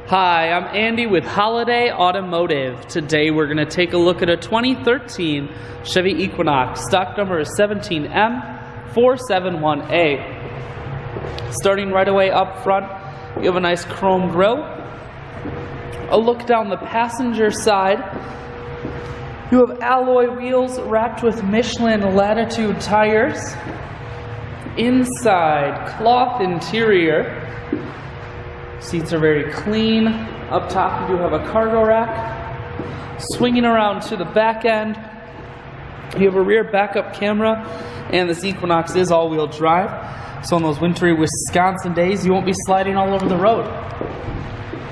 Hi, I'm Andy with Holiday Automotive. Today we're going to take a look at a 2013 Chevy Equinox. Stock number is 17M471A. Starting right away up front, you have a nice chrome grille. A look down the passenger side. You have alloy wheels wrapped with Michelin Latitude tires. Inside, cloth interior. Seats are very clean. Up top you do have a cargo rack. Swinging around to the back end, you have a rear backup camera, and this Equinox is all-wheel drive. So on those wintry Wisconsin days, you won't be sliding all over the road.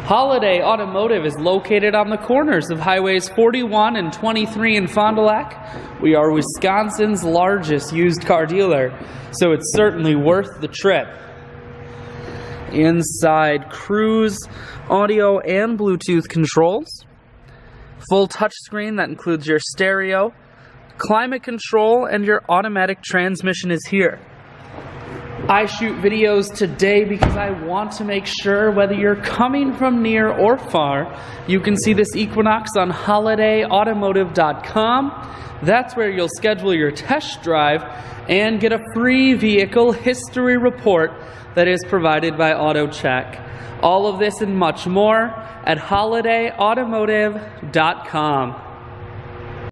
Holiday Automotive is located on the corners of Highways 41 and 23 in Fond du Lac. We are Wisconsin's largest used car dealer, so it's certainly worth the trip. Inside, cruise, audio, and Bluetooth controls. Full touchscreen that includes your stereo, climate control, and your automatic transmission is here. I shoot videos today because I want to make sure whether you're coming from near or far, you can see this Equinox on holidayautomotive.com. That's where you'll schedule your test drive and get a free vehicle history report that is provided by AutoCheck. All of this and much more at holidayautomotive.com.